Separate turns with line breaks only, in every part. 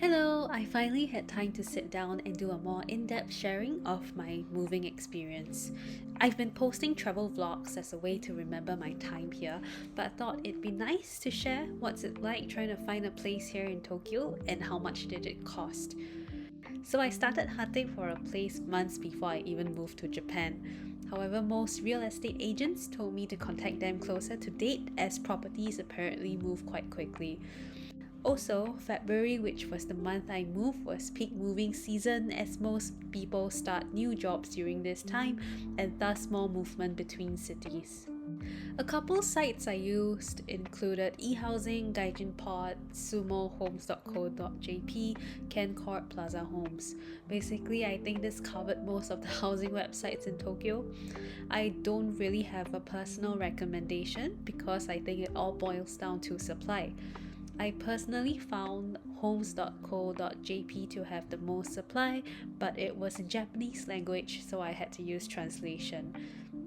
Hello, I finally had time to sit down and do a more in-depth sharing of my moving experience. I've been posting travel vlogs as a way to remember my time here, but I thought it'd be nice to share what's it like trying to find a place here in Tokyo and how much did it cost. So I started hunting for a place months before I even moved to Japan. However, most real estate agents told me to contact them closer to date as properties apparently move quite quickly. Also, February, which was the month I moved, was peak moving season as most people start new jobs during this time and thus more movement between cities. A couple sites I used included eHousing, Gaijin Pod, sumohomes.co.jp, Kencourt, Plaza Homes. Basically, I think this covered most of the housing websites in Tokyo. I don't really have a personal recommendation because I think it all boils down to supply. I personally found homes.co.jp to have the most supply, but it was in Japanese language, so I had to use translation.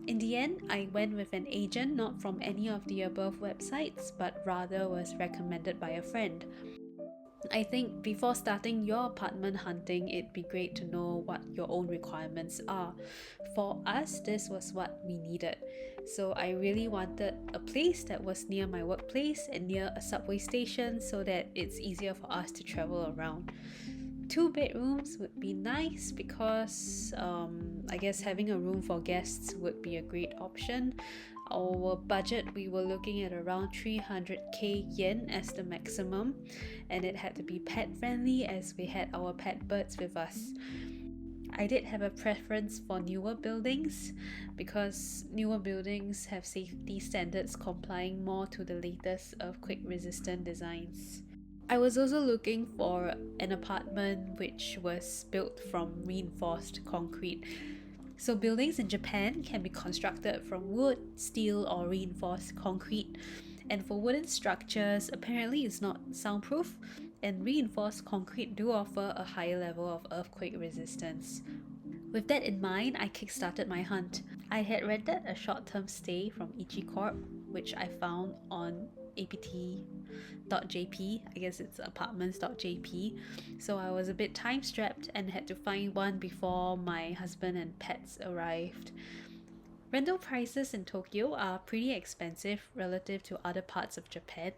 In the end, I went with an agent not from any of the above websites, but rather was recommended by a friend. I think before starting your apartment hunting, it'd be great to know what your own requirements are. For us, this was what we needed. So I really wanted a place that was near my workplace and near a subway station so that it's easier for us to travel around. Two bedrooms would be nice because I guess having a room for guests would be a great option. Our budget, we were looking at around 300k yen as the maximum, and it had to be pet friendly as we had our pet birds with us. I did have a preference for newer buildings because newer buildings have safety standards complying more to the latest earthquake resistant designs. I was also looking for an apartment which was built from reinforced concrete. So buildings in Japan can be constructed from wood, steel, or reinforced concrete. And for wooden structures, apparently it's not soundproof, and reinforced concrete do offer a higher level of earthquake resistance. With that in mind, I kickstarted my hunt. I had rented a short-term stay from Ichicorp, which I found on apt.jp. I guess it's apartments.jp. So I was a bit time strapped and had to find one before my husband and pets arrived. Rental prices in Tokyo are pretty expensive relative to other parts of Japan,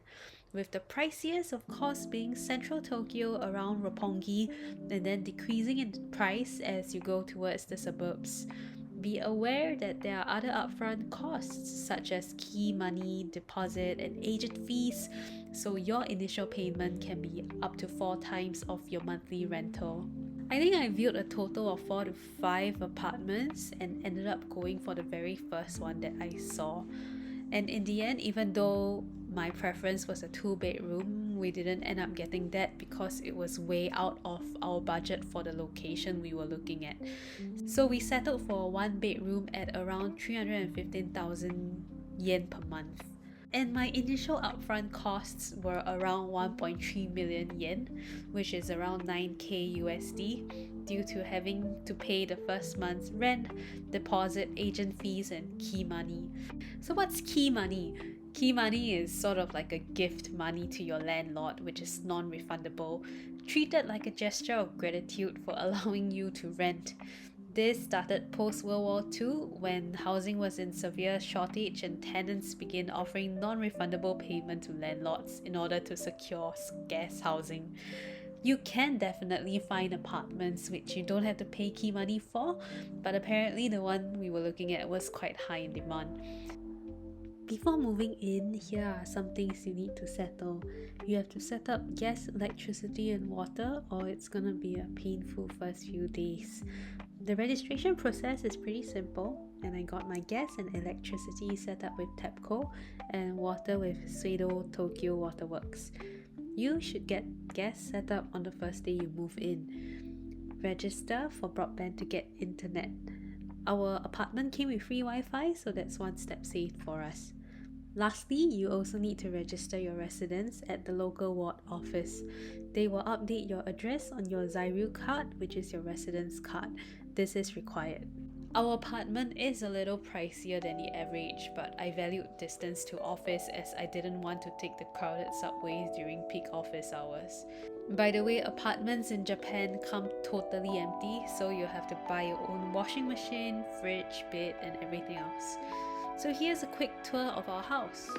with the priciest of course being central Tokyo around Roppongi and then decreasing in price as you go towards the suburbs. Be aware that there are other upfront costs such as key money, deposit, and agent fees, so your initial payment can be up to 4 times of your monthly rental. I think I viewed a total of 4 to 5 apartments and ended up going for the very first one that I saw. And in the end, even though my preference was a 2-bedroom, we didn't end up getting that because it was way out of our budget for the location we were looking at. So we settled for a 1-bedroom at around 315,000 yen per month. And my initial upfront costs were around 1.3 million yen, which is around 9k USD, due to having to pay the first month's rent, deposit, agent fees, and key money. So what's key money? Key money is sort of like a gift money to your landlord, which is non-refundable, treated like a gesture of gratitude for allowing you to rent. This started post-World War II when housing was in severe shortage and tenants began offering non-refundable payment to landlords in order to secure scarce housing. You can definitely find apartments which you don't have to pay key money for, but apparently the one we were looking at was quite high in demand. Before moving in, here are some things you need to settle. You have to set up gas, electricity, and water, or it's gonna be a painful first few days. The registration process is pretty simple, and I got my gas and electricity set up with TEPCO and water with Suido Tokyo Waterworks. You should get gas set up on the first day you move in. Register for broadband to get internet. Our apartment came with free Wi-Fi, so that's one step saved for us. Lastly, you also need to register your residence at the local ward office. They will update your address on your Zairu card, which is your residence card. This is required. Our apartment is a little pricier than the average, but I valued distance to office as I didn't want to take the crowded subways during peak office hours. By the way, apartments in Japan come totally empty, so you have to buy your own washing machine, fridge, bed, and everything else. So here's a quick tour of our house.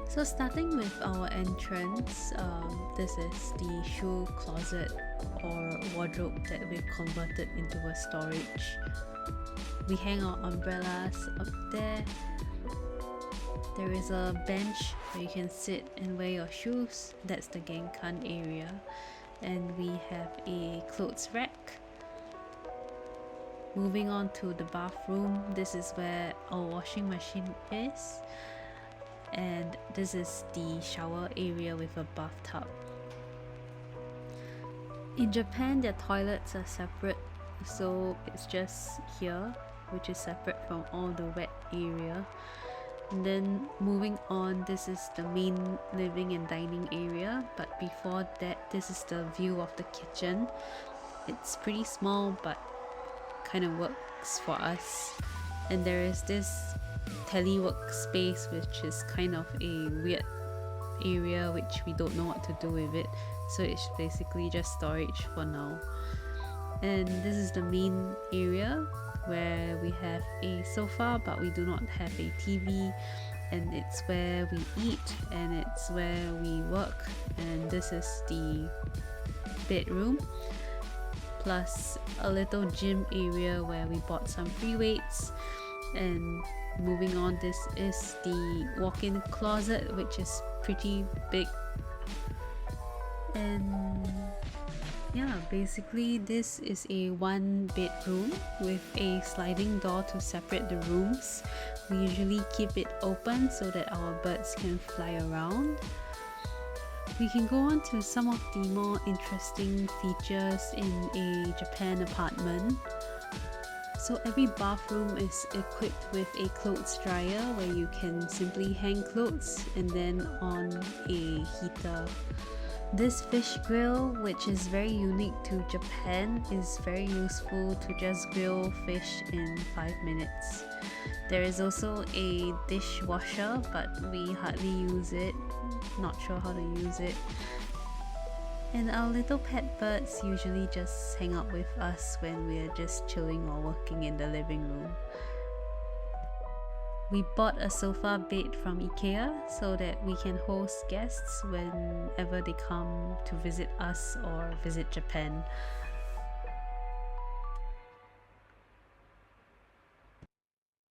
So starting with our entrance, this is the shoe closet or wardrobe that we've converted into a storage. We hang our umbrellas up there. There is a bench where you can sit and wear your shoes. That's the Genkan area. And we have a clothes rack. Moving on to the bathroom, this is where our washing machine is. And this is the shower area with a bathtub. In Japan, their toilets are separate, so it's just here, which is separate from all the wet area. And then moving on, this is the main living and dining area, but before that, this is the view of the kitchen. It's pretty small, but kind of works for us. And there is this telework space, which is kind of a weird area which we don't know what to do with it, so it's basically just storage for now. And this is the main area where we have a sofa, but we do not have a TV, and it's where we eat and it's where we work. And this is the bedroom, plus a little gym area where we bought some free weights. And moving on, this is the walk-in closet, which is pretty big. And yeah, basically this is a one bedroom with a sliding door to separate the rooms. We usually keep it open so that our birds can fly around. We can go on to some of the more interesting features in a Japan apartment. So every bathroom is equipped with a clothes dryer where you can simply hang clothes, and then on a heater. This fish grill, which is very unique to Japan, is very useful to just grill fish in 5 minutes. There is also a dishwasher, but we hardly use it. Not sure how to use it. And our little pet birds usually just hang out with us when we're just chilling or working in the living room. We bought a sofa bed from IKEA so that we can host guests whenever they come to visit us or visit Japan.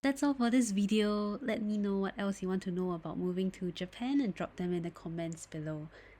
That's all for this video. Let me know what else you want to know about moving to Japan and drop them in the comments below.